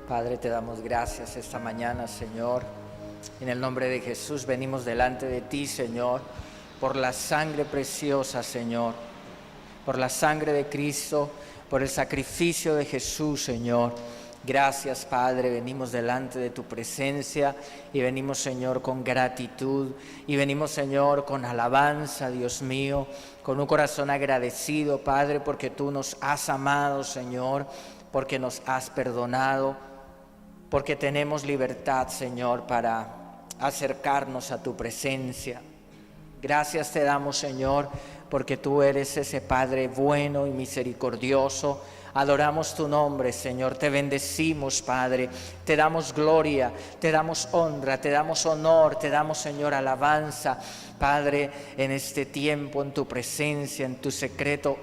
Padre, te damos gracias esta mañana, Señor. En el nombre de Jesús venimos delante de ti, Señor, por la sangre preciosa, Señor, por la sangre de Cristo, por el sacrificio de Jesús, Señor. Gracias, Padre, venimos delante de tu presencia y venimos, Señor, con gratitud y venimos, Señor, con alabanza, Dios mío, con un corazón agradecido, Padre, porque tú nos has amado, Señor, porque nos has perdonado, porque tenemos libertad, Señor, para acercarnos a tu presencia. Gracias te damos, Señor, porque tú eres ese Padre bueno y misericordioso. Adoramos tu nombre, Señor, te bendecimos, Padre, te damos gloria, te damos honra, te damos honor, te damos, Señor, alabanza, Padre, en este tiempo, en tu presencia, en tu secreto.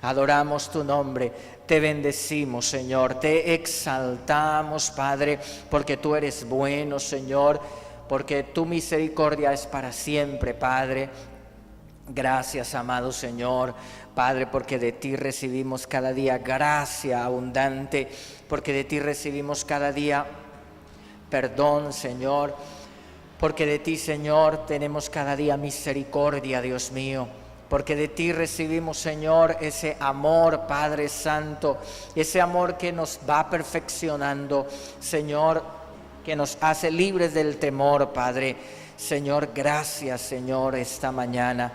Adoramos tu nombre, te bendecimos, Señor, te exaltamos, Padre, porque tú eres bueno, Señor, porque tu misericordia es para siempre, Padre. Gracias, amado Señor, Padre, porque de ti recibimos cada día gracia abundante, porque de ti recibimos cada día perdón, Señor, porque de ti, Señor, tenemos cada día misericordia, Dios mío. Porque de ti recibimos, Señor, ese amor, Padre Santo, ese amor que nos va perfeccionando, Señor, que nos hace libres del temor, Padre. Señor, gracias, Señor, esta mañana.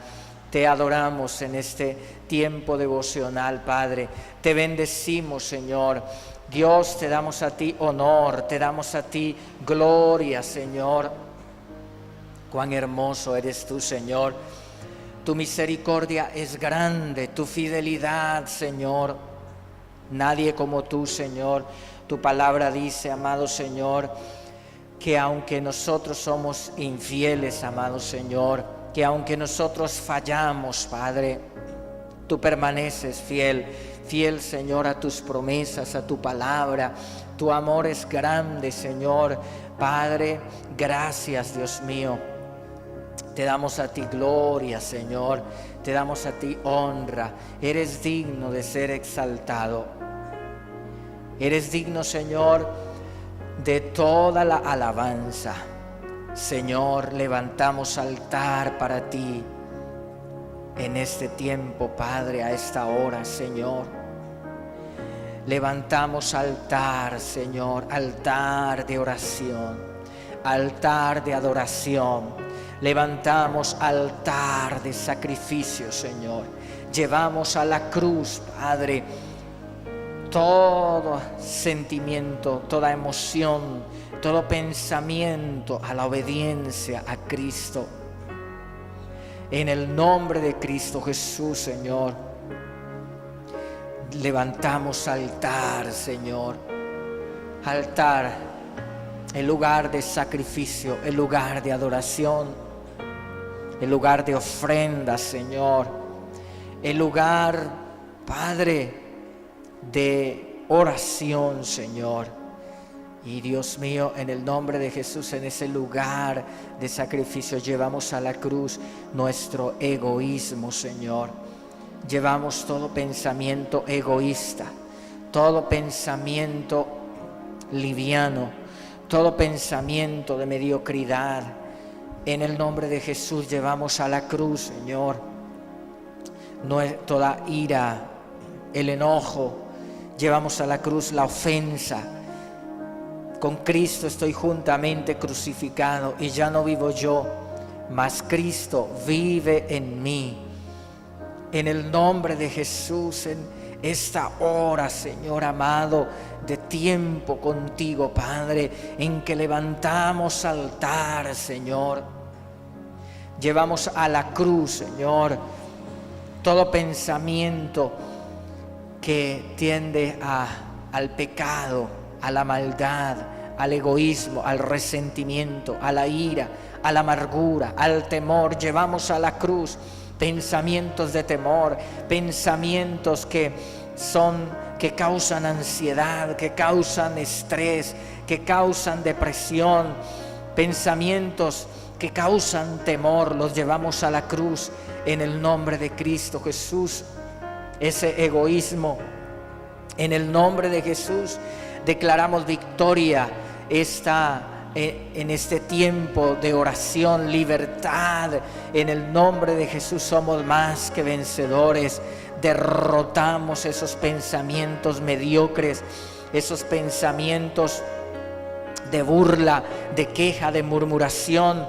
Te adoramos en este tiempo devocional, Padre. Te bendecimos, Señor. Dios, te damos a ti honor, te damos a ti gloria, Señor. Cuán hermoso eres tú, Señor. Tu misericordia es grande, tu fidelidad, Señor. Nadie como tú, Señor. Tu palabra dice, amado Señor, que aunque nosotros somos infieles, amado Señor, que aunque nosotros fallamos, Padre, tú permaneces fiel, fiel, Señor, a tus promesas, a tu palabra. Tu amor es grande, Señor. Padre, gracias, Dios mío. Te damos a ti gloria, Señor, te damos a ti honra. Eres digno de ser exaltado. Eres digno, Señor, de toda la alabanza. Señor, levantamos altar para ti en este tiempo, Padre, a esta hora, Señor. Levantamos altar, Señor, altar de oración, altar de adoración. Levantamos altar de sacrificio, Señor. Llevamos a la cruz, Padre, todo sentimiento, toda emoción, todo pensamiento a la obediencia a Cristo. En el nombre de Cristo Jesús, Señor, levantamos altar, Señor. Altar, el lugar de sacrificio, el lugar de adoración, el lugar de ofrenda, Señor, el lugar, Padre, de oración, Señor. Y Dios mío, en el nombre de Jesús, en ese lugar de sacrificio, llevamos a la cruz nuestro egoísmo, Señor. Llevamos todo pensamiento egoísta, todo pensamiento liviano, todo pensamiento de mediocridad. En el nombre de Jesús llevamos a la cruz, Señor, toda ira, el enojo. Llevamos a la cruz la ofensa. Con Cristo estoy juntamente crucificado y ya no vivo yo, mas Cristo vive en mí. En el nombre de Jesús, en esta hora, Señor amado, de tiempo contigo, Padre, en que levantamos altar, Señor. Llevamos a la cruz, Señor, todo pensamiento que tiende al pecado, a la maldad, al egoísmo, al resentimiento, a la ira, a la amargura, al temor. Llevamos a la cruz pensamientos de temor, pensamientos que causan ansiedad, que causan estrés, que causan depresión, pensamientos que causan temor. Los llevamos a la cruz en el nombre de Cristo Jesús. Ese egoísmo, en el nombre de Jesús, Declaramos victoria en este tiempo de oración, libertad. En el nombre de Jesús somos más que vencedores. Derrotamos esos pensamientos mediocres, esos pensamientos de burla, de queja, de murmuración.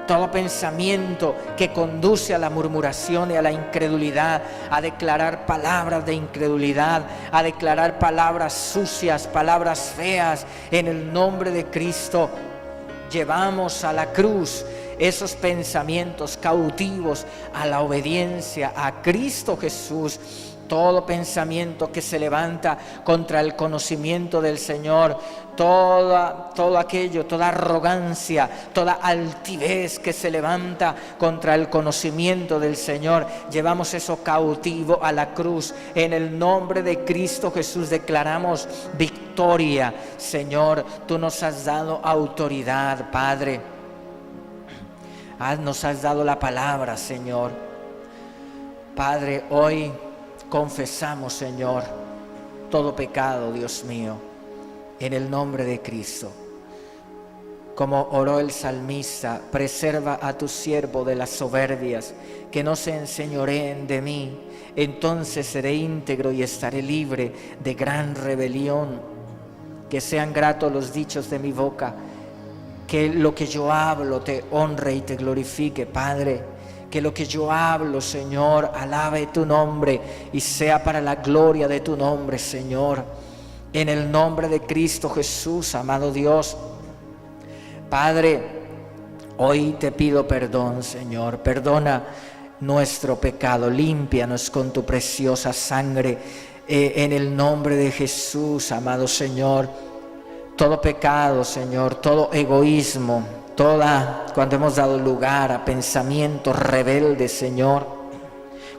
Todo pensamiento que conduce a la murmuración y a la incredulidad, a declarar palabras de incredulidad, a declarar palabras sucias, palabras feas, en el nombre de Cristo, llevamos a la cruz esos pensamientos cautivos a la obediencia a Cristo Jesús. Todo pensamiento que se levanta contra el conocimiento del Señor, todo aquello, toda arrogancia, toda altivez que se levanta contra el conocimiento del Señor, llevamos eso cautivo a la cruz. En el nombre de Cristo Jesús declaramos victoria. Señor, tú nos has dado autoridad, Padre. Nos has dado la palabra, Señor. Padre, hoy confesamos, Señor, todo pecado, Dios mío, en el nombre de Cristo. Como oró el salmista, preserva a tu siervo de las soberbias, que no se enseñoreen de mí. Entonces seré íntegro y estaré libre de gran rebelión. Que sean gratos los dichos de mi boca, que lo que yo hablo te honre y te glorifique, Padre. Que lo que yo hablo, Señor, alabe tu nombre y sea para la gloria de tu nombre, Señor. En el nombre de Cristo Jesús, amado Dios. Padre, hoy te pido perdón, Señor. Perdona nuestro pecado, límpianos con tu preciosa sangre. En el nombre de Jesús, amado Señor. Todo pecado, Señor, todo egoísmo, cuando hemos dado lugar a pensamientos rebeldes, Señor,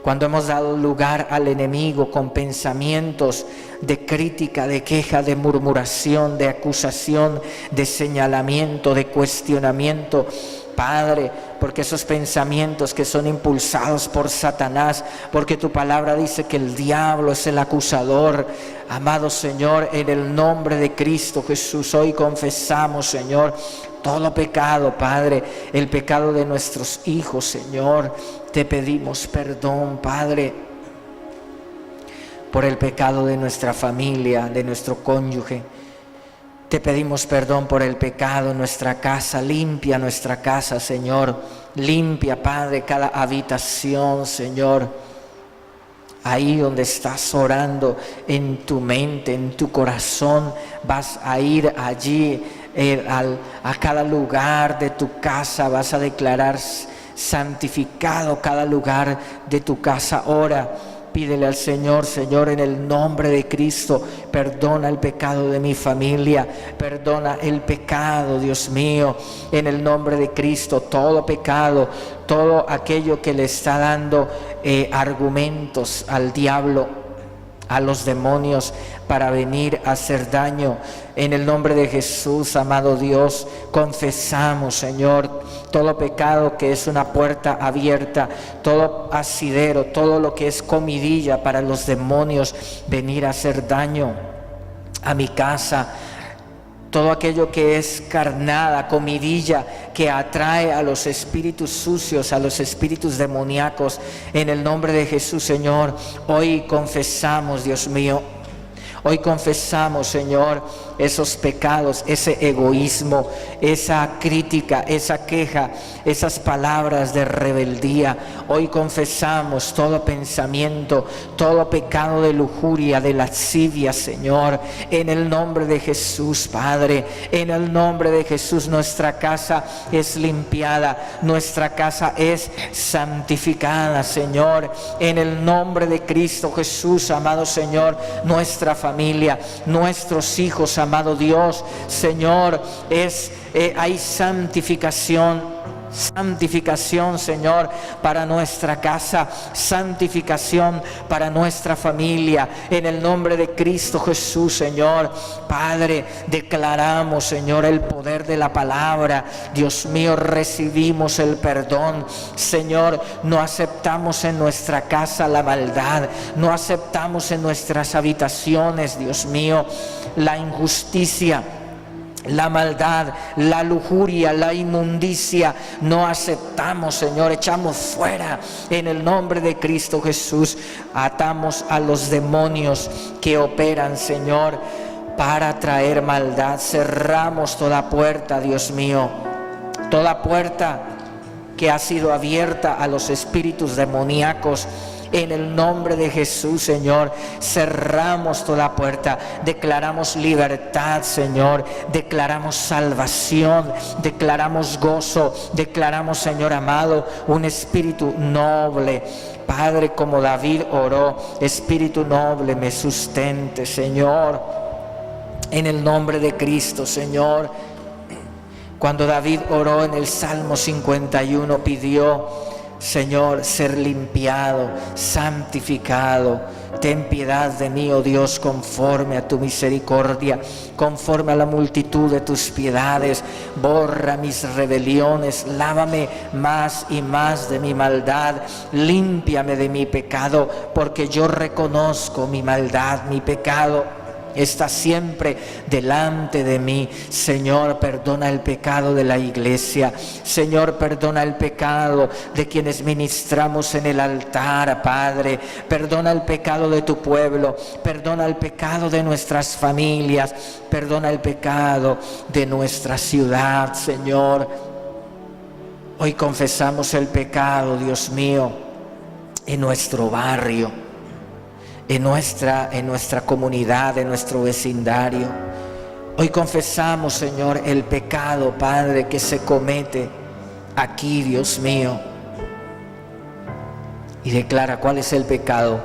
cuando hemos dado lugar al enemigo con pensamientos de crítica, de queja, de murmuración, de acusación, de señalamiento, de cuestionamiento, Padre, porque esos pensamientos que son impulsados por Satanás, porque tu palabra dice que el diablo es el acusador, amado Señor, en el nombre de Cristo Jesús, hoy confesamos, Señor, todo pecado, Padre, el pecado de nuestros hijos, Señor, te pedimos perdón, Padre, por el pecado de nuestra familia, de nuestro cónyuge. Te pedimos perdón por el pecado en nuestra casa. Limpia nuestra casa, Señor. Limpia, Padre, cada habitación, Señor. Ahí donde estás orando, en tu mente, en tu corazón, vas a ir allí a cada lugar de tu casa. Vas a declarar santificado cada lugar de tu casa. Ora. Pídele al Señor, Señor, en el nombre de Cristo, perdona el pecado de mi familia, perdona el pecado, Dios mío, en el nombre de Cristo, todo pecado, todo aquello que le está dando argumentos al diablo, a los demonios para venir a hacer daño. En el nombre de Jesús, amado Dios, confesamos, Señor, todo pecado que es una puerta abierta, todo asidero, todo lo que es comidilla para los demonios venir a hacer daño a mi casa. Todo aquello que es carnada, comidilla, que atrae a los espíritus sucios, a los espíritus demoníacos. En el nombre de Jesús, Señor, hoy confesamos, Dios mío, hoy confesamos, Señor, esos pecados, ese egoísmo, esa crítica, esa queja, esas palabras de rebeldía. Hoy confesamos todo pensamiento, todo pecado de lujuria, de lascivia, Señor, en el nombre de Jesús, Padre. En el nombre de Jesús, nuestra casa es limpiada, nuestra casa es santificada, Señor. En el nombre de Cristo Jesús, amado Señor, nuestra familia, nuestros hijos, amado Dios, Señor, hay santificación, santificación, Señor, para nuestra casa, santificación para nuestra familia, en el nombre de Cristo Jesús, Señor. Padre, declaramos, Señor, el poder de la palabra. Dios mío, recibimos el perdón. Señor, no aceptamos en nuestra casa la maldad, no aceptamos en nuestras habitaciones, Dios mío, la injusticia, la maldad, la lujuria, la inmundicia. No aceptamos, Señor, echamos fuera en el nombre de Cristo Jesús. Atamos a los demonios que operan, Señor, para traer maldad. Cerramos toda puerta, Dios mío, toda puerta que ha sido abierta a los espíritus demoníacos. En el nombre de Jesús, Señor, cerramos toda puerta, declaramos libertad, Señor, declaramos salvación, declaramos gozo, declaramos, Señor amado, un espíritu noble. Padre, como David oró, espíritu noble me sustente, Señor, en el nombre de Cristo, Señor. Cuando David oró en el Salmo 51, pidió, Señor, ser limpiado, santificado. Ten piedad de mí, oh Dios, conforme a tu misericordia, conforme a la multitud de tus piedades. Borra mis rebeliones, lávame más y más de mi maldad, límpiame de mi pecado, porque yo reconozco mi maldad, mi pecado está siempre delante de mí. Señor, perdona el pecado de la iglesia. Señor, perdona el pecado de quienes ministramos en el altar, Padre. Perdona el pecado de tu pueblo. Perdona el pecado de nuestras familias. Perdona el pecado de nuestra ciudad, Señor. Hoy confesamos el pecado, Dios mío, en nuestro barrio, en nuestra comunidad, en nuestro vecindario. Hoy confesamos, Señor, el pecado, Padre, que se comete aquí, Dios mío. Y declara cuál es el pecado.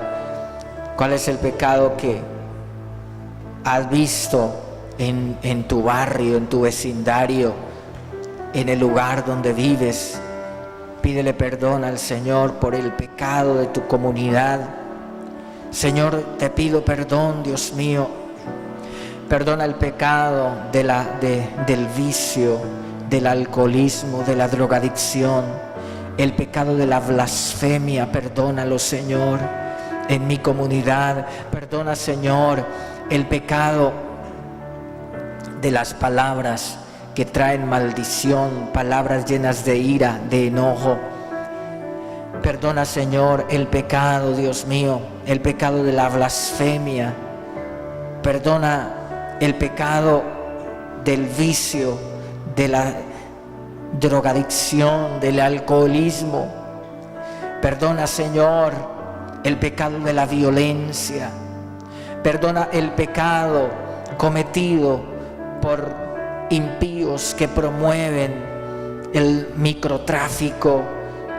Cuál es el pecado que has visto en tu barrio, en tu vecindario, en el lugar donde vives. Pídele perdón al Señor por el pecado de tu comunidad. Señor, te pido perdón, Dios mío. Perdona el pecado del vicio, del alcoholismo, de la drogadicción, el pecado de la blasfemia. Perdónalo, Señor, en mi comunidad. Perdona, Señor, el pecado de las palabras que traen maldición, palabras llenas de ira, de enojo. Perdona, Señor, el pecado, Dios mío, el pecado de la blasfemia. Perdona el pecado del vicio, de la drogadicción, del alcoholismo. Perdona, Señor, el pecado de la violencia. Perdona el pecado cometido por impíos que promueven el microtráfico,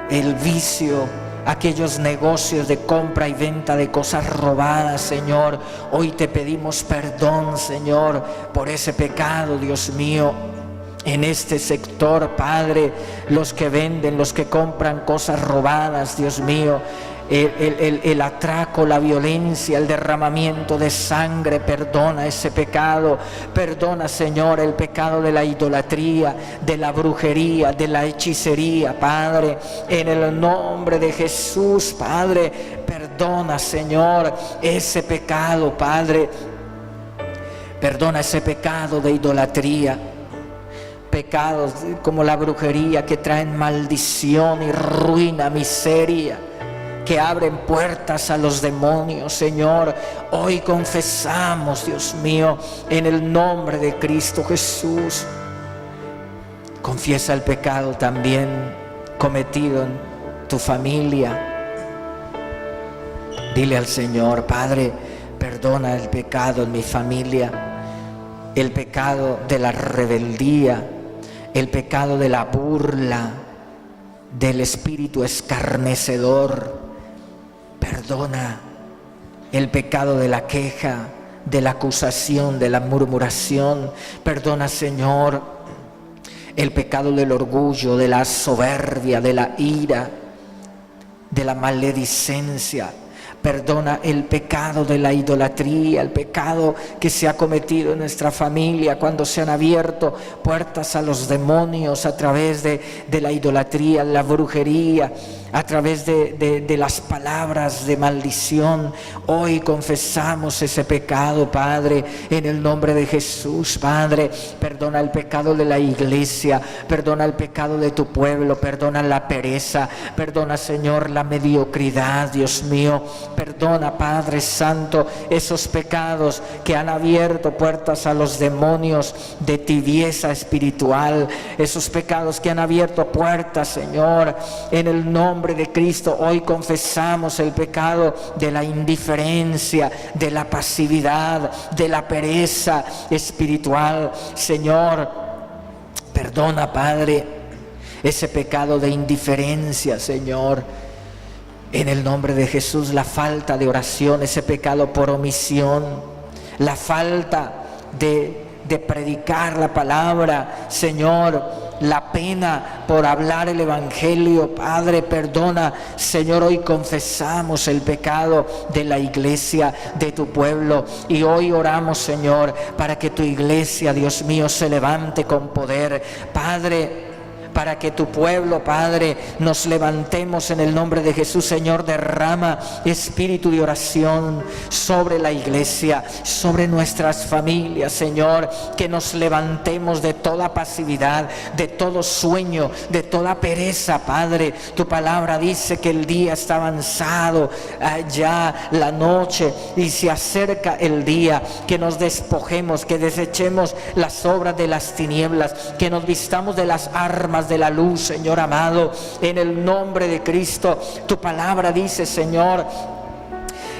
el vicio, aquellos negocios de compra y venta de cosas robadas, Señor. Hoy te pedimos perdón, Señor, por ese pecado, Dios mío. En este sector, Padre, los que venden, los que compran cosas robadas, Dios mío, el atraco, la violencia, el derramamiento de sangre, perdona ese pecado. Perdona, Señor, el pecado de la idolatría, de la brujería, de la hechicería, Padre, en el nombre de Jesús, Padre. Perdona, Señor, ese pecado, Padre. Perdona ese pecado de idolatría, pecados como la brujería que traen maldición y ruina, miseria, que abren puertas a los demonios, Señor. Hoy confesamos, Dios mío, en el nombre de Cristo Jesús. Confiesa el pecado también cometido en tu familia. Dile al Señor: Padre, perdona el pecado en mi familia, el pecado de la rebeldía, el pecado de la burla, del espíritu escarnecedor. Perdona el pecado de la queja, de la acusación, de la murmuración. Perdona, Señor, el pecado del orgullo, de la soberbia, de la ira, de la maledicencia. Perdona el pecado de la idolatría, el pecado que se ha cometido en nuestra familia cuando se han abierto puertas a los demonios a través de la idolatría, la brujería, a través de las palabras de maldición. Hoy confesamos ese pecado, Padre, en el nombre de Jesús. Padre, perdona el pecado de la iglesia, perdona el pecado de tu pueblo, perdona la pereza, perdona, Señor, la mediocridad, Dios mío. Perdona, Padre Santo, esos pecados que han abierto puertas a los demonios de tibieza espiritual, esos pecados que han abierto puertas, Señor, en el nombre de Cristo. Hoy confesamos el pecado de la indiferencia, de la pasividad, de la pereza espiritual. Señor, perdona, Padre, ese pecado de indiferencia, Señor. En el nombre de Jesús, la falta de oración, ese pecado por omisión, la falta de predicar la palabra, Señor, la pena por hablar el evangelio. Padre, perdona, Señor. Hoy confesamos el pecado de la iglesia, de tu pueblo, y hoy oramos, Señor, para que tu iglesia, Dios mío, se levante con poder, Padre, para que tu pueblo, Padre, nos levantemos en el nombre de Jesús. Señor, derrama espíritu de oración sobre la iglesia, sobre nuestras familias, Señor, que nos levantemos de toda pasividad, de todo sueño, de toda pereza, Padre. Tu palabra dice que el día está avanzado, ya la noche, y se acerca el día. Que nos despojemos, que desechemos las obras de las tinieblas, que nos vistamos de las armas de la luz, Señor amado, en el nombre de Cristo. Tu palabra dice, Señor,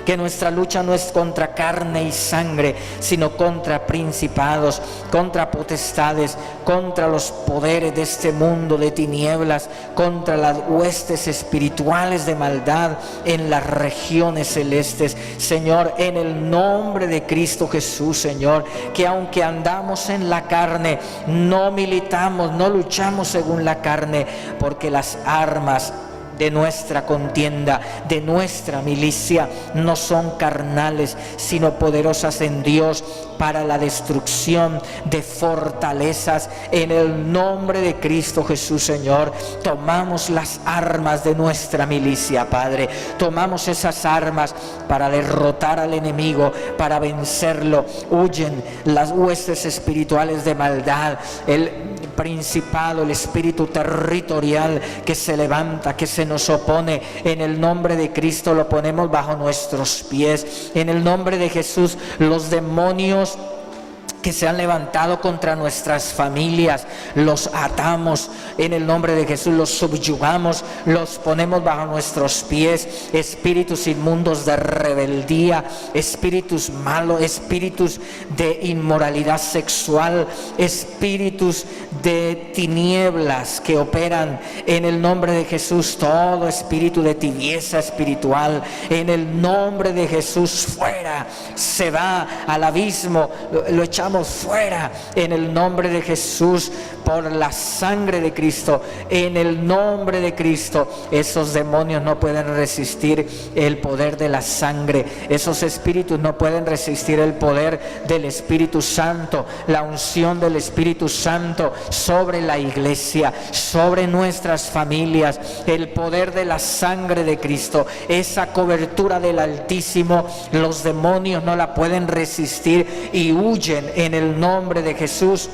que nuestra lucha no es contra carne y sangre, sino contra principados, contra potestades, contra los poderes de este mundo de tinieblas, contra las huestes espirituales de maldad en las regiones celestes. Señor, en el nombre de Cristo Jesús, Señor, que aunque andamos en la carne, no militamos, no luchamos según la carne, porque las armas de nuestra contienda, de nuestra milicia, no son carnales, sino poderosas en Dios para la destrucción de fortalezas. En el nombre de Cristo Jesús, Señor, tomamos las armas de nuestra milicia, Padre. Tomamos esas armas para derrotar al enemigo, para vencerlo. Huyen las huestes espirituales de maldad, el principado, el espíritu territorial que se levanta, que se nos opone. En el nombre de Cristo lo ponemos bajo nuestros pies. En el nombre de Jesús, los demonios que se han levantado contra nuestras familias, los atamos en el nombre de Jesús, los subyugamos, los ponemos bajo nuestros pies. Espíritus inmundos de rebeldía, espíritus malos, espíritus de inmoralidad sexual, espíritus de tinieblas que operan en el nombre de Jesús, todo espíritu de tibieza espiritual, en el nombre de Jesús, fuera, se va al abismo, lo echamos fuera en el nombre de Jesús, por la sangre de Cristo. En el nombre de Cristo, esos demonios no pueden resistir el poder de la sangre, esos espíritus no pueden resistir el poder del Espíritu Santo, la unción del Espíritu Santo sobre la iglesia, sobre nuestras familias, el poder de la sangre de Cristo, esa cobertura del Altísimo. Los demonios no la pueden resistir y huyen en el nombre de Jesús.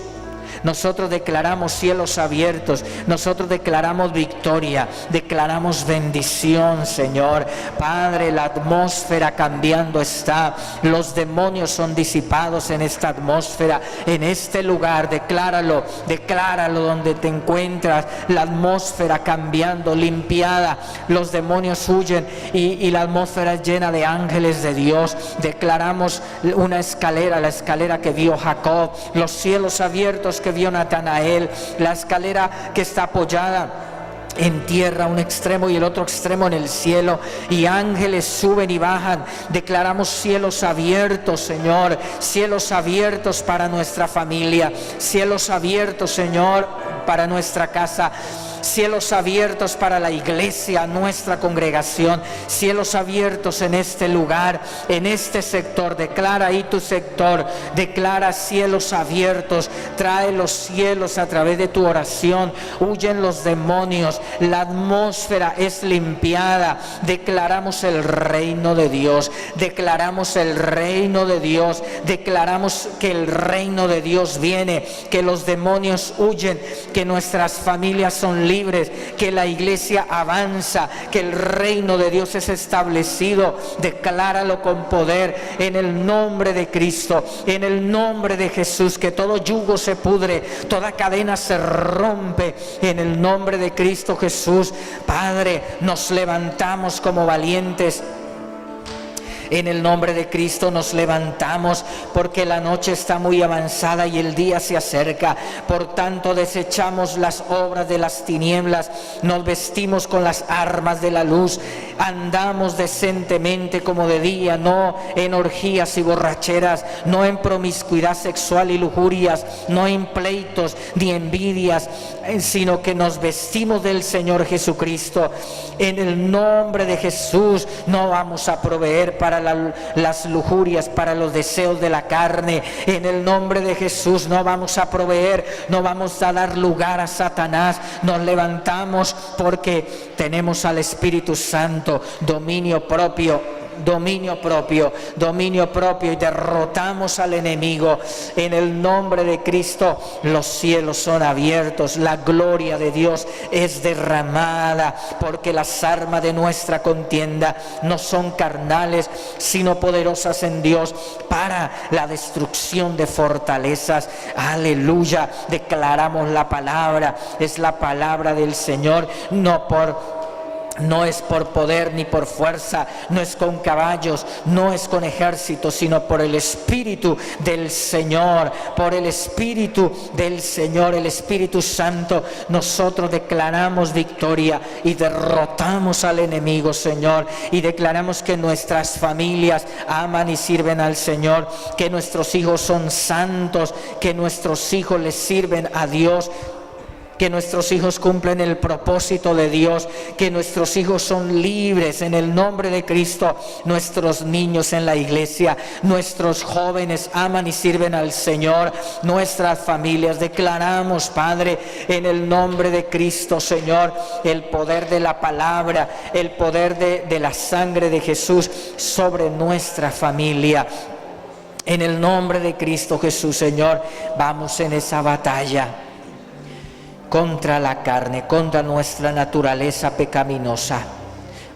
Nosotros declaramos cielos abiertos, nosotros declaramos victoria, declaramos bendición, Señor. Padre, la atmósfera cambiando está, los demonios son disipados en esta atmósfera, en este lugar. Decláralo, decláralo donde te encuentras, la atmósfera cambiando, limpiada, los demonios huyen y la atmósfera es llena de ángeles de Dios. Declaramos una escalera, la escalera que vio Jacob, los cielos abiertos que vio Natanael, la escalera que está apoyada en tierra, un extremo y el otro extremo en el cielo, y ángeles suben y bajan. Declaramos cielos abiertos, Señor, cielos abiertos para nuestra familia, cielos abiertos, Señor, para nuestra casa, cielos abiertos para la iglesia, nuestra congregación, cielos abiertos en este lugar, en este sector. Declara ahí tu sector, declara cielos abiertos, trae los cielos a través de tu oración, huyen los demonios, la atmósfera es limpiada. Declaramos el reino de Dios, declaramos el reino de Dios, declaramos que el reino de Dios viene, que los demonios huyen, que nuestras familias son libres, que la iglesia avanza, que el reino de Dios es establecido. Decláralo con poder en el nombre de Cristo, en el nombre de Jesús, que todo yugo se pudre, toda cadena se rompe en el nombre de Cristo Jesús. Padre, nos levantamos como valientes. En el nombre de Cristo nos levantamos, porque la noche está muy avanzada y el día se acerca. Por tanto, desechamos las obras de las tinieblas, nos vestimos con las armas de la luz, andamos decentemente como de día, no en orgías y borracheras, no en promiscuidad sexual y lujurias, no en pleitos ni envidias, sino que nos vestimos del Señor Jesucristo. En el nombre de Jesús no vamos a proveer para las lujurias, para los deseos de la carne. En el nombre de Jesús no vamos a proveer, no vamos a dar lugar a Satanás. Nos levantamos porque tenemos al Espíritu Santo, dominio propio, y derrotamos al enemigo. En el nombre de Cristo los cielos son abiertos, la gloria de Dios es derramada, porque las armas de nuestra contienda no son carnales, sino poderosas en Dios para la destrucción de fortalezas. Aleluya. Declaramos la palabra, es la palabra del Señor, no es por poder ni por fuerza, no es con caballos, no es con ejércitos, sino por el Espíritu del Señor, por el Espíritu del Señor, el Espíritu Santo. Nosotros declaramos victoria y derrotamos al enemigo, Señor, y declaramos que nuestras familias aman y sirven al Señor, que nuestros hijos son santos, que nuestros hijos les sirven a Dios, que nuestros hijos cumplen el propósito de Dios, que nuestros hijos son libres en el nombre de Cristo. Nuestros niños en la iglesia, nuestros jóvenes aman y sirven al Señor, nuestras familias. Declaramos, Padre, en el nombre de Cristo, Señor, el poder de la palabra, el poder de la sangre de Jesús sobre nuestra familia. En el nombre de Cristo Jesús, Señor, vamos en esa batalla contra la carne, contra nuestra naturaleza pecaminosa,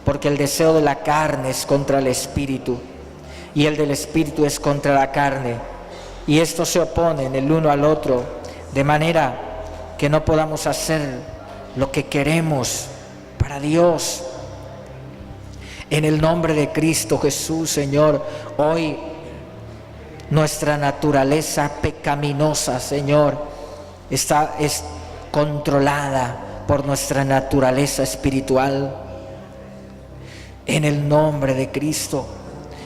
porque el deseo de la carne es contra el espíritu y el del espíritu es contra la carne, y estos se oponen el uno al otro, de manera que no podamos hacer lo que queremos para Dios. En el nombre de Cristo Jesús, Señor, hoy nuestra naturaleza pecaminosa, Señor, es controlada por nuestra naturaleza espiritual. En el nombre de Cristo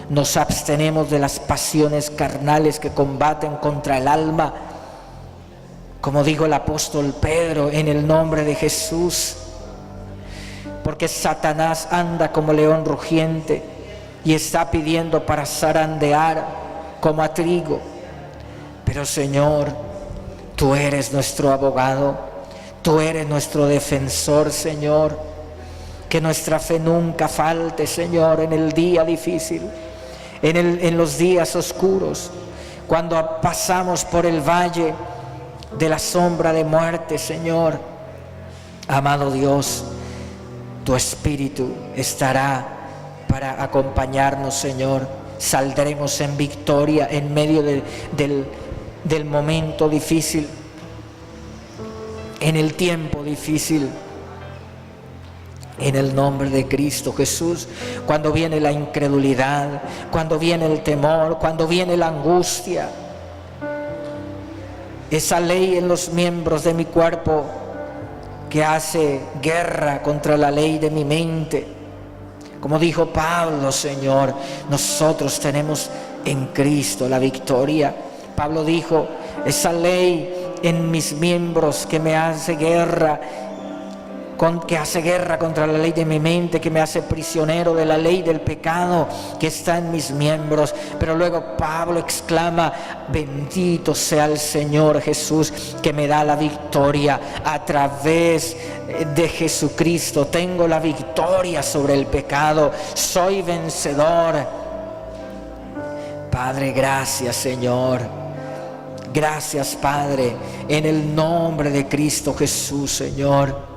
nos abstenemos de las pasiones carnales que combaten contra el alma, como dijo el apóstol Pedro, en el nombre de Jesús, porque Satanás anda como león rugiente y está pidiendo para zarandear como a trigo, pero Señor, tú eres nuestro abogado, tú eres nuestro defensor, Señor. Que nuestra fe nunca falte, Señor, en el día difícil, en los días oscuros, cuando pasamos por el valle de la sombra de muerte, Señor. Amado Dios, tu Espíritu estará para acompañarnos, Señor. Saldremos en victoria en medio del momento difícil, en el tiempo difícil, en el nombre de Cristo Jesús. Cuando viene la incredulidad, cuando viene el temor, cuando viene la angustia, esa ley en los miembros de mi cuerpo que hace guerra contra la ley de mi mente. Como dijo Pablo, Señor, nosotros tenemos en Cristo la victoria. Pablo dijo, esa ley en mis miembros que me hace guerra, que hace guerra contra la ley de mi mente, que me hace prisionero de la ley del pecado que está en mis miembros. Pero luego Pablo exclama, bendito sea el Señor Jesús que me da la victoria a través de Jesucristo. Tengo la victoria sobre el pecado, soy vencedor. Padre, gracias, Señor. Gracias, Padre, en el nombre de Cristo Jesús, Señor.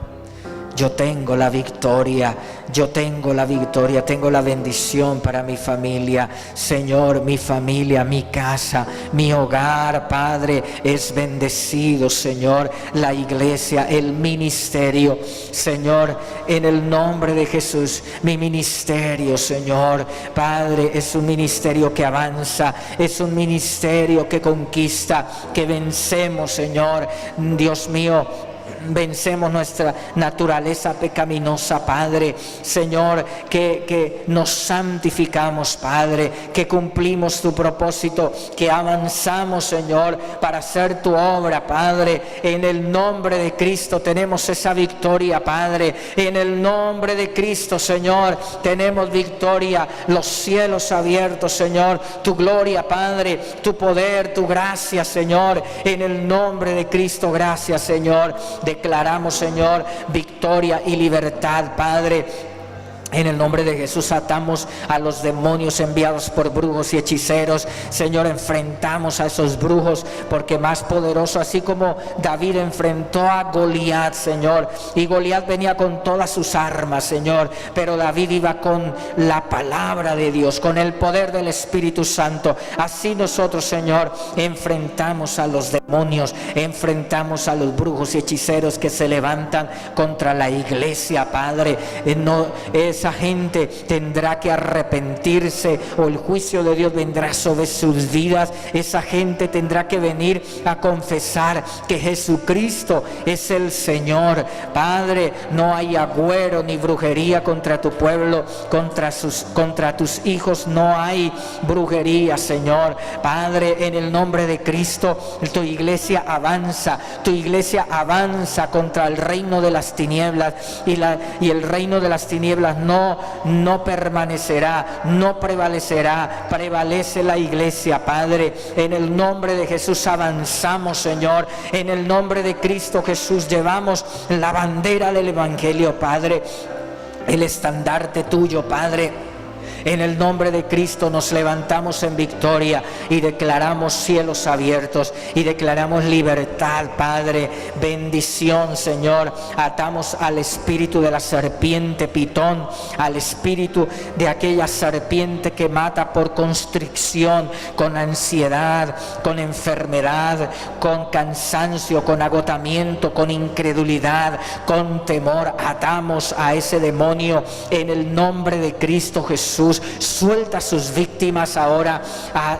Yo tengo la victoria, yo tengo la victoria, tengo la bendición para mi familia. Señor, mi familia, mi casa, mi hogar, Padre, es bendecido, Señor. La iglesia, el ministerio, Señor, en el nombre de Jesús, mi ministerio, Señor, Padre, es un ministerio que avanza, es un ministerio que conquista, que vencemos, Señor, Dios mío. Vencemos nuestra naturaleza pecaminosa, Padre, Señor, que nos santificamos, Padre, que cumplimos tu propósito, que avanzamos, Señor, para hacer tu obra, Padre. En el nombre de Cristo tenemos esa victoria, Padre. En el nombre de Cristo, Señor, tenemos victoria. Los cielos abiertos, Señor, tu gloria, Padre, tu poder, tu gracia, Señor. En el nombre de Cristo, gracias, Señor. Declaramos, Señor, victoria y libertad, Padre. En el nombre de Jesús atamos a los demonios enviados por brujos y hechiceros. Señor, enfrentamos a esos brujos, porque más poderoso, así como David enfrentó a Goliat, Señor, y Goliat venía con todas sus armas, Señor, pero David iba con la palabra de Dios, con el poder del Espíritu Santo. Así nosotros, Señor, enfrentamos a los demonios, enfrentamos a los brujos y hechiceros que se levantan contra la iglesia, Padre. Esa gente tendrá que arrepentirse, o el juicio de Dios vendrá sobre sus vidas. Esa gente tendrá que venir a confesar que Jesucristo es el Señor. Padre, no hay agüero ni brujería contra tu pueblo, contra tus hijos no hay brujería, Señor. Padre, en el nombre de Cristo, tu iglesia avanza contra el reino de las tinieblas, y el reino de las tinieblas no permanecerá, no prevalecerá. Prevalece la iglesia, Padre. En el nombre de Jesús avanzamos, Señor. En el nombre de Cristo Jesús llevamos la bandera del Evangelio, Padre, el estandarte tuyo, Padre. En el nombre de Cristo nos levantamos en victoria y declaramos cielos abiertos y declaramos libertad, Padre, bendición, Señor. Atamos al espíritu de la serpiente Pitón, al espíritu de aquella serpiente que mata por constricción, con ansiedad, con enfermedad, con cansancio, con agotamiento, con incredulidad, con temor. Atamos a ese demonio en el nombre de Cristo Jesús. Suelta sus víctimas ahora,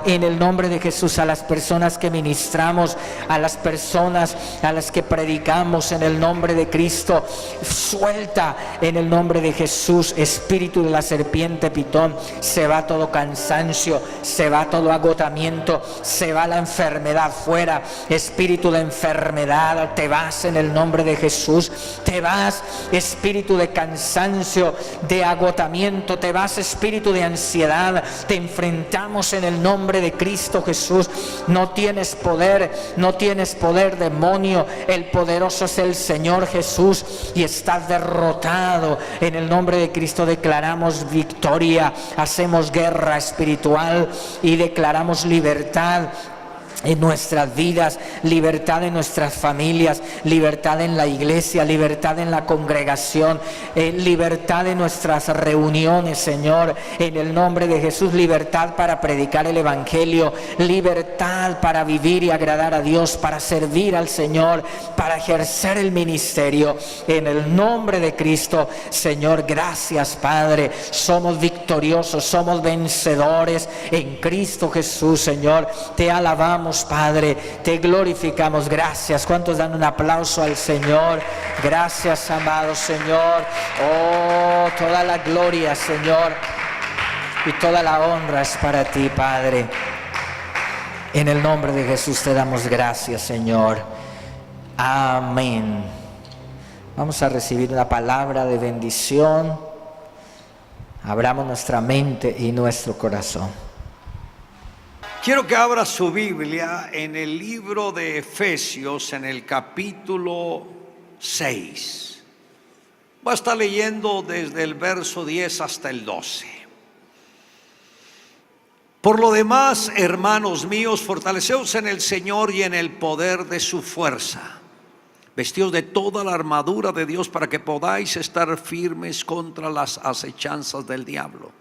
en el nombre de Jesús, a las personas que ministramos, a las personas a las que predicamos, en el nombre de Cristo. Suelta en el nombre de Jesús, espíritu de la serpiente Pitón. Se va todo cansancio, se va todo agotamiento, se va la enfermedad fuera. Espíritu de enfermedad, te vas en el nombre de Jesús. Te vas, espíritu de cansancio, de agotamiento, te vas, espíritu de ansiedad. Te enfrentamos en el nombre de Cristo Jesús. No tienes poder, demonio. El poderoso es el Señor Jesús y estás derrotado. En el nombre de Cristo declaramos victoria, hacemos guerra espiritual y declaramos libertad en nuestras vidas, libertad en nuestras familias, libertad en la iglesia, libertad en la congregación, libertad en nuestras reuniones, Señor, en el nombre de Jesús. Libertad para predicar el Evangelio, libertad para vivir y agradar a Dios, para servir al Señor, para ejercer el ministerio, en el nombre de Cristo. Señor, gracias, Padre. Somos victoriosos, somos vencedores en Cristo Jesús, Señor. Te alabamos, alabamos, Padre, te glorificamos. Gracias. ¿Cuántos dan un aplauso al Señor? Gracias, amado Señor. Oh, toda la gloria, Señor, y toda la honra es para ti, Padre. En el nombre de Jesús te damos gracias, Señor. Amén. Vamos a recibir una palabra de bendición. Abramos nuestra mente y nuestro corazón. Quiero que abra su Biblia en el libro de Efesios, en el capítulo 6. Voy a estar leyendo desde el verso 10 hasta el 12. Por lo demás, hermanos míos, fortaleceos en el Señor y en el poder de su fuerza. Vestidos de toda la armadura de Dios para que podáis estar firmes contra las acechanzas del diablo.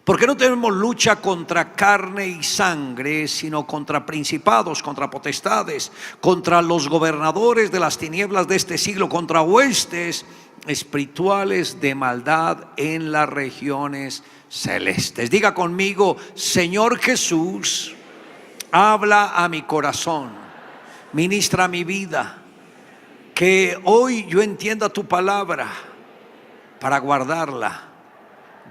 Porque no tenemos lucha contra carne y sangre, sino contra principados, contra potestades, contra los gobernadores de las tinieblas de este siglo, contra huestes espirituales de maldad en las regiones celestes. Diga conmigo: Señor Jesús, habla a mi corazón, ministra mi vida, que hoy yo entienda tu palabra para guardarla,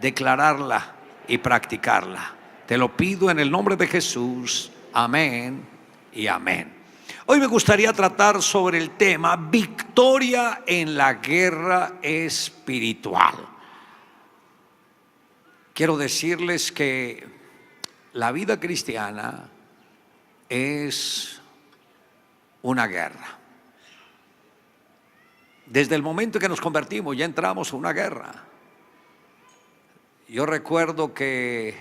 declararla y practicarla. Te lo pido en el nombre de Jesús. Amén y amén. Hoy me gustaría tratar sobre el tema victoria en la guerra espiritual. Quiero decirles que la vida cristiana es una guerra. Desde el momento que nos convertimos ya entramos en una guerra. Yo recuerdo que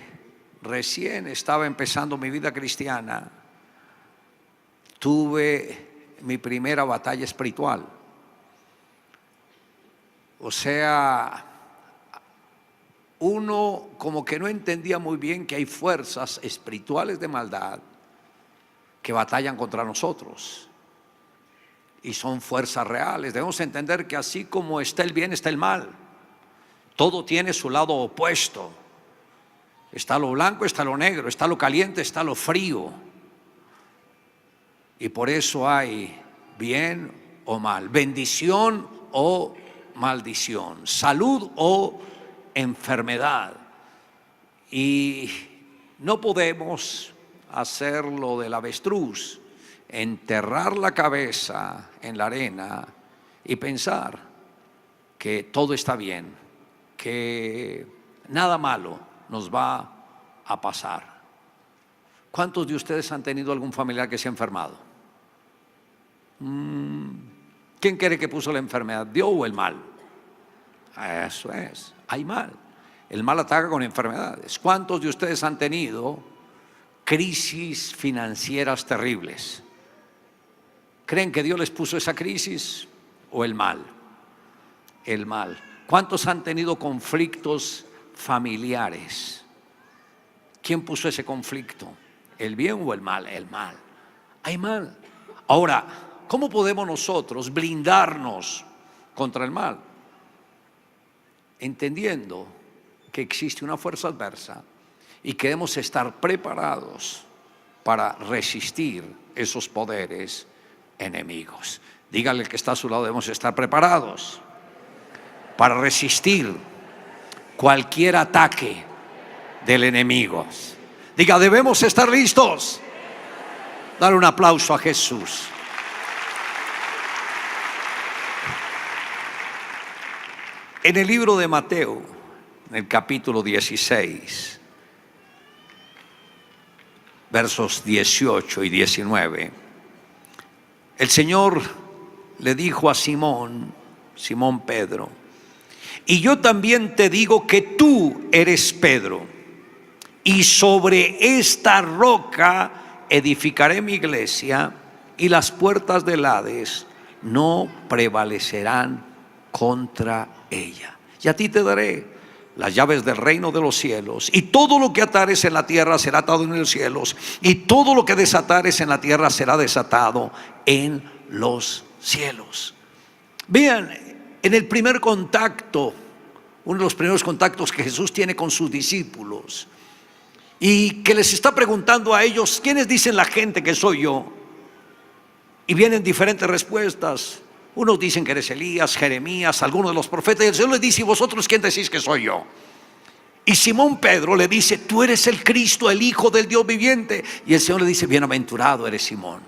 recién estaba empezando mi vida cristiana. Tuve mi primera batalla espiritual. O sea, uno como que no entendía muy bien que hay fuerzas espirituales de maldad que batallan contra nosotros. Y son fuerzas reales. Debemos entender que así como está el bien, está el mal. Todo tiene su lado opuesto. Está lo blanco, está lo negro, está lo caliente, está lo frío. Y por eso hay bien o mal, bendición o maldición, salud o enfermedad. Y no podemos hacer lo del avestruz, enterrar la cabeza en la arena y pensar que todo está bien, que nada malo nos va a pasar. ¿Cuántos de ustedes han tenido algún familiar que se ha enfermado? ¿Quién cree que puso la enfermedad? ¿Dios o el mal? Eso es, hay mal. El mal ataca con enfermedades. ¿Cuántos de ustedes han tenido crisis financieras terribles? ¿Creen que Dios les puso esa crisis o el mal? El mal. ¿Cuántos han tenido conflictos familiares? ¿Quién puso ese conflicto? ¿El bien o el mal? El mal. Hay mal. Ahora, ¿cómo podemos nosotros blindarnos contra el mal? Entendiendo que existe una fuerza adversa y que debemos estar preparados para resistir esos poderes enemigos. Dígale al que está a su lado: debemos estar preparados para resistir cualquier ataque del enemigo. Diga: debemos estar listos. Dale un aplauso a Jesús. En el libro de Mateo, en el capítulo 16, versos 18 y 19, el Señor le dijo a Simón Pedro: y yo también te digo que tú eres Pedro, y sobre esta roca edificaré mi iglesia, y las puertas del Hades no prevalecerán contra ella. Y a ti te daré las llaves del reino de los cielos, y todo lo que atares en la tierra será atado en los cielos, y todo lo que desatares en la tierra será desatado en los cielos. Vean, en el primer contacto, uno de los primeros contactos que Jesús tiene con sus discípulos, y que les está preguntando a ellos: ¿quiénes dicen la gente que soy yo? Y vienen diferentes respuestas. Unos dicen que eres Elías, Jeremías, algunos de los profetas. Y el Señor les dice: ¿y vosotros quién decís que soy yo? Y Simón Pedro le dice: tú eres el Cristo, el Hijo del Dios viviente. Y el Señor le dice: bienaventurado eres Simón,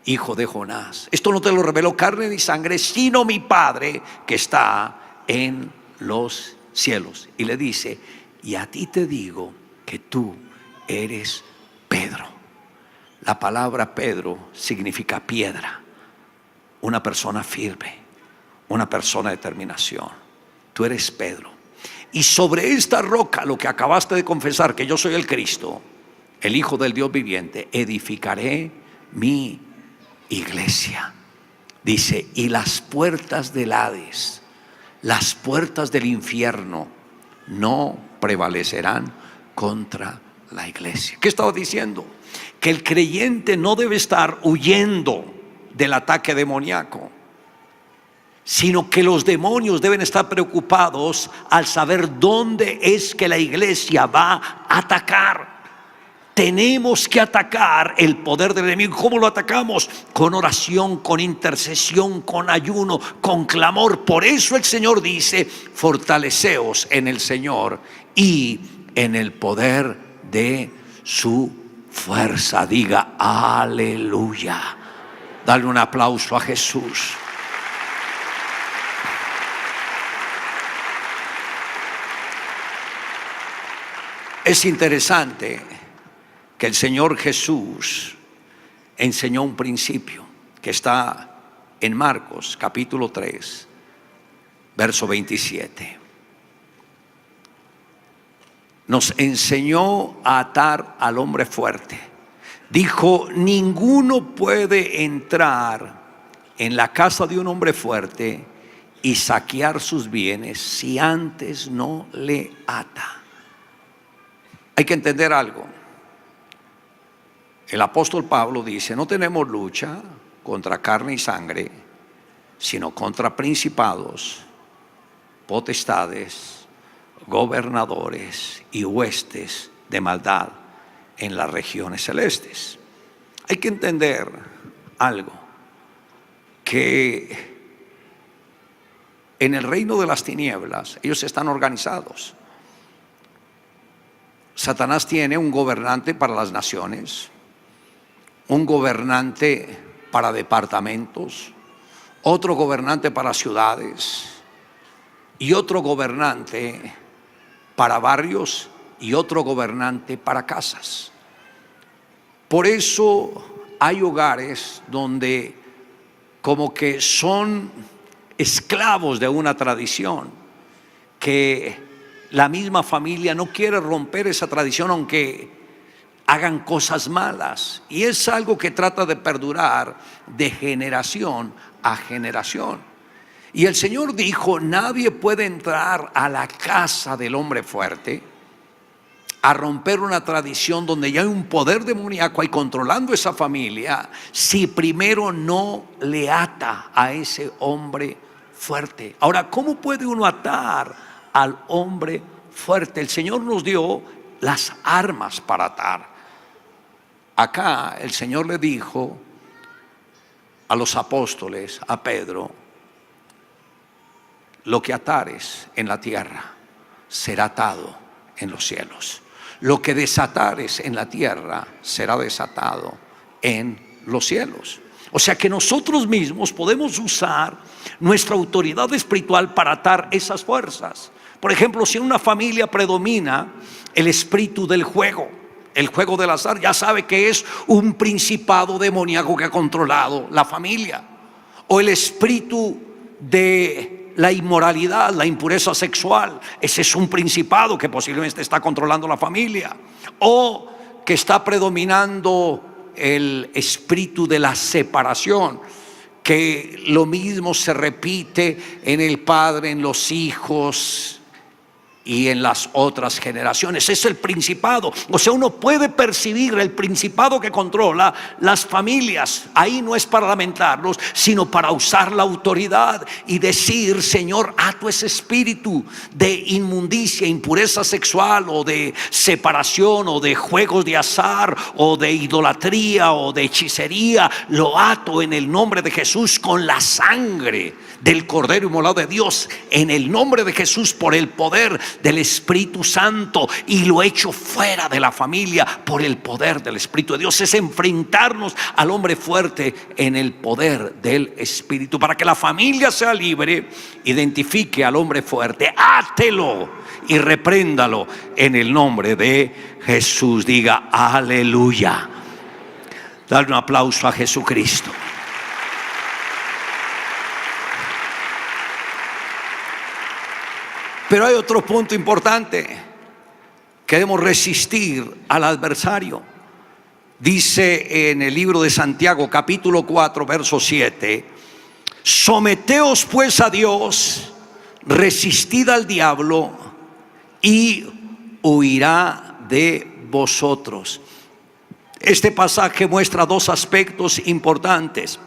hijo de Jonás. Esto no te lo reveló carne ni sangre, sino mi Padre que está en los cielos. Y le dice: y a ti te digo que tú eres Pedro. La palabra Pedro significa piedra, una persona firme, una persona de determinación. Tú eres Pedro, y sobre esta roca, lo que acabaste de confesar, que yo soy el Cristo, el Hijo del Dios viviente, edificaré mi iglesia. Dice: y las puertas del Hades, las puertas del infierno, no prevalecerán contra la iglesia. ¿Qué estaba diciendo? Que el creyente no debe estar huyendo del ataque demoníaco, sino que los demonios deben estar preocupados al saber dónde es que la iglesia va a atacar. Tenemos que atacar el poder del enemigo. ¿Cómo lo atacamos? Con oración, con intercesión, con ayuno, con clamor. Por eso el Señor dice: fortaleceos en el Señor y en el poder de su fuerza. Diga aleluya. Dale un aplauso a Jesús. Es interesante que el Señor Jesús enseñó un principio que está en Marcos capítulo 3, verso 27. Nos enseñó a atar al hombre fuerte. Dijo: ninguno puede entrar en la casa de un hombre fuerte y saquear sus bienes si antes no le ata. Hay que entender algo. El apóstol Pablo dice: no tenemos lucha contra carne y sangre, sino contra principados, potestades, gobernadores y huestes de maldad en las regiones celestes. Hay que entender algo, que en el reino de las tinieblas ellos están organizados. Satanás tiene un gobernante para las naciones, un gobernante para departamentos, otro gobernante para ciudades y otro gobernante para barrios y otro gobernante para casas. Por eso hay hogares donde como que son esclavos de una tradición, que la misma familia no quiere romper esa tradición aunque hagan cosas malas, y es algo que trata de perdurar de generación a generación. Y el Señor dijo: nadie puede entrar a la casa del hombre fuerte a romper una tradición donde ya hay un poder demoníaco ahí controlando esa familia, si primero no le ata a ese hombre fuerte. Ahora, ¿cómo puede uno atar al hombre fuerte? El Señor nos dio las armas para atar. Acá el Señor le dijo a los apóstoles, a Pedro: lo que atares en la tierra será atado en los cielos. Lo que desatares en la tierra será desatado en los cielos. O sea que nosotros mismos podemos usar nuestra autoridad espiritual para atar esas fuerzas. Por ejemplo, si en una familia predomina el espíritu del juego, el juego del azar, ya sabe que es un principado demoníaco que ha controlado la familia. O el espíritu de la inmoralidad, la impureza sexual, ese es un principado que posiblemente está controlando la familia. O que está predominando el espíritu de la separación, que lo mismo se repite en el padre, en los hijos, y en las otras generaciones. Es el principado. O sea, uno puede percibir el principado que controla las familias. Ahí no es para lamentarnos, sino para usar la autoridad y decir: Señor, ato ese espíritu de inmundicia, impureza sexual, o de separación, o de juegos de azar, o de idolatría, o de hechicería. Lo ato en el nombre de Jesús con la sangre del Cordero inmolado de Dios, en el nombre de Jesús, por el poder del Espíritu Santo, y lo echo fuera de la familia por el poder del Espíritu de Dios. Es enfrentarnos al hombre fuerte en el poder del Espíritu. Para que la familia sea libre, identifique al hombre fuerte, átelo y repréndalo en el nombre de Jesús. Diga aleluya. Dale un aplauso a Jesucristo. Pero hay otro punto importante: queremos resistir al adversario. Dice en el libro de Santiago, capítulo 4, verso 7: someteos pues a Dios, resistid al diablo y huirá de vosotros. Este pasaje muestra dos aspectos importantes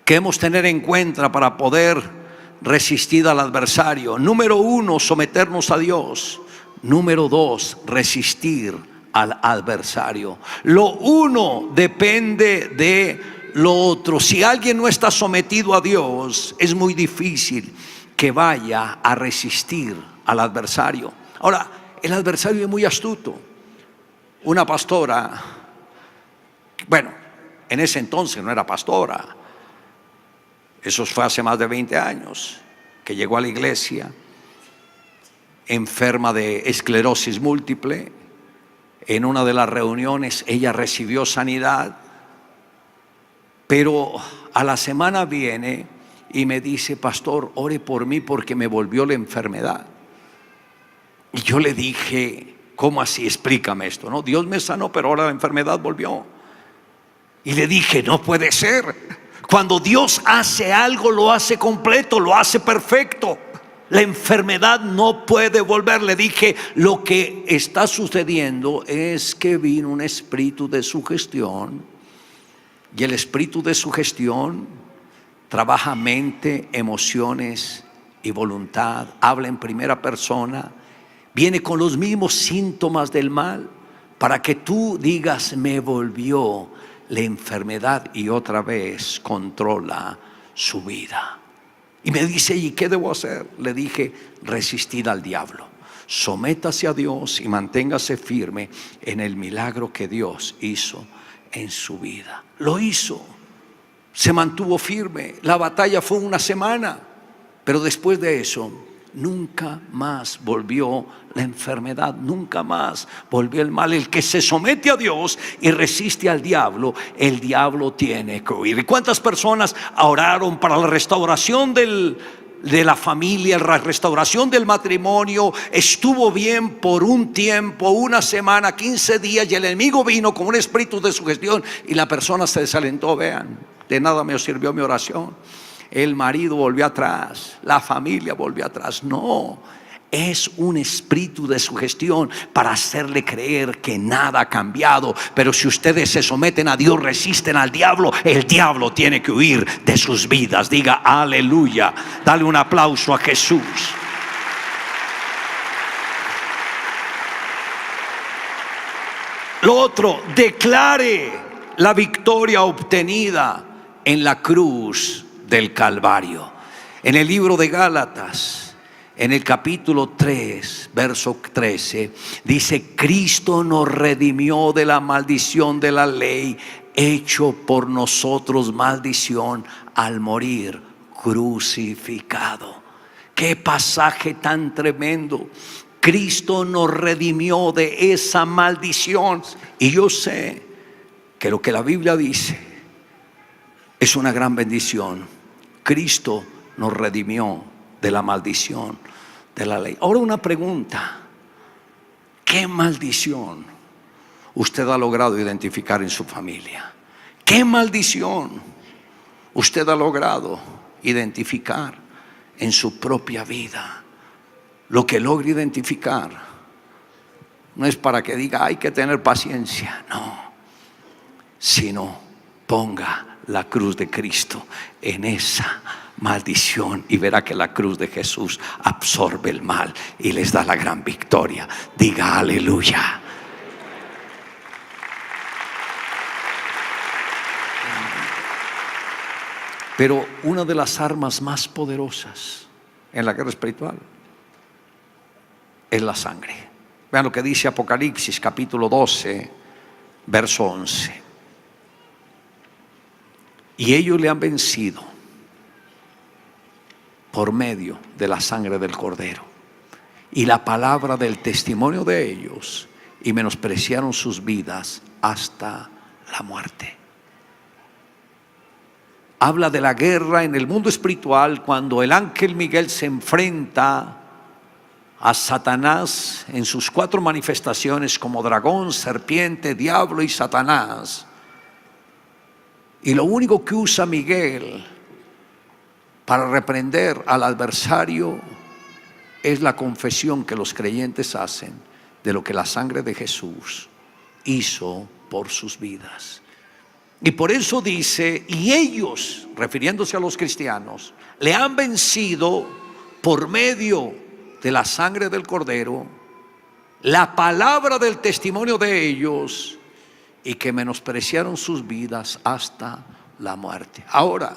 que debemos tener en cuenta para poder resistir al adversario. Número 1, someternos a Dios. Número 2, resistir al adversario. Lo uno depende de lo otro. Si alguien no está sometido a Dios, es muy difícil que vaya a resistir al adversario. Ahora, el adversario es muy astuto. Una pastora, bueno, en ese entonces no era pastora, eso fue hace más de 20 años, que llegó a la iglesia enferma de esclerosis múltiple. En una de las reuniones ella recibió sanidad, pero a la semana viene y me dice: pastor, ore por mí porque me volvió la enfermedad. Y yo le dije: ¿cómo así? Explícame esto. No, Dios me sanó, pero ahora la enfermedad volvió. Y le dije: no puede ser. Cuando Dios hace algo, lo hace completo, lo hace perfecto. La enfermedad no puede volver. Le dije: lo que está sucediendo es que vino un espíritu de sugestión, y el espíritu de sugestión trabaja mente, emociones y voluntad. Habla en primera persona, viene con los mismos síntomas del mal, para que tú digas: me volvió la enfermedad, y otra vez controla su vida. Y me dice: ¿y qué debo hacer? Le dije: resistid al diablo, sométase a Dios y manténgase firme en el milagro que Dios hizo en su vida. Lo hizo, se mantuvo firme. La batalla fue una semana, pero después de eso nunca más volvió la enfermedad, nunca más volvió el mal. El que se somete a Dios y resiste al diablo, el diablo tiene que huir. ¿Y cuántas personas oraron para la restauración de la familia, la restauración del matrimonio? Estuvo bien por un tiempo, una semana, 15 días, y el enemigo vino con un espíritu de sugestión y la persona se desalentó. Vean, de nada me sirvió mi oración. El marido volvió atrás, la familia volvió atrás. No, es un espíritu de sugestión para hacerle creer que nada ha cambiado. Pero si ustedes se someten a Dios, resisten al diablo, el diablo tiene que huir de sus vidas. Diga aleluya. Dale un aplauso a Jesús. Lo otro, declare la victoria obtenida en la cruz del Calvario. En el libro de Gálatas, en el capítulo 3, verso 13, dice: Cristo nos redimió de la maldición de la ley, hecho por nosotros maldición al morir crucificado. Qué pasaje tan tremendo. Cristo nos redimió de esa maldición. Y yo sé que lo que la Biblia dice es una gran bendición. Cristo nos redimió de la maldición de la ley. Ahora una pregunta: ¿qué maldición usted ha logrado identificar en su familia? ¿Qué maldición usted ha logrado identificar en su propia vida? lo que logre identificar, no es para que diga hay que tener paciencia, no, sino ponga la cruz de Cristo en esa maldición y verá que la cruz de Jesús absorbe el mal y les da la gran victoria. Diga aleluya. Pero una de las armas más poderosas en la guerra espiritual es la sangre. Vean lo que dice Apocalipsis capítulo 12, verso 11. Y ellos le han vencido por medio de la sangre del Cordero y la palabra del testimonio de ellos, y menospreciaron sus vidas hasta la muerte. Habla de la guerra en el mundo espiritual cuando el ángel Miguel se enfrenta a Satanás en sus 4 manifestaciones como dragón, serpiente, diablo y Satanás. Y lo único que usa Miguel para reprender al adversario es la confesión que los creyentes hacen de lo que la sangre de Jesús hizo por sus vidas. Y por eso dice, y ellos, refiriéndose a los cristianos, le han vencido por medio de la sangre del Cordero, la palabra del testimonio de ellos, y que menospreciaron sus vidas hasta la muerte. Ahora,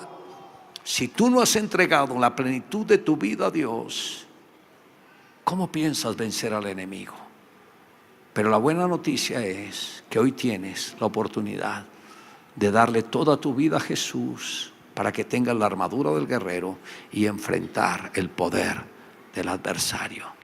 si tú no has entregado la plenitud de tu vida a Dios, ¿cómo piensas vencer al enemigo? Pero la buena noticia es que hoy tienes la oportunidad de darle toda tu vida a Jesús para que tengas la armadura del guerrero y enfrentar el poder del adversario.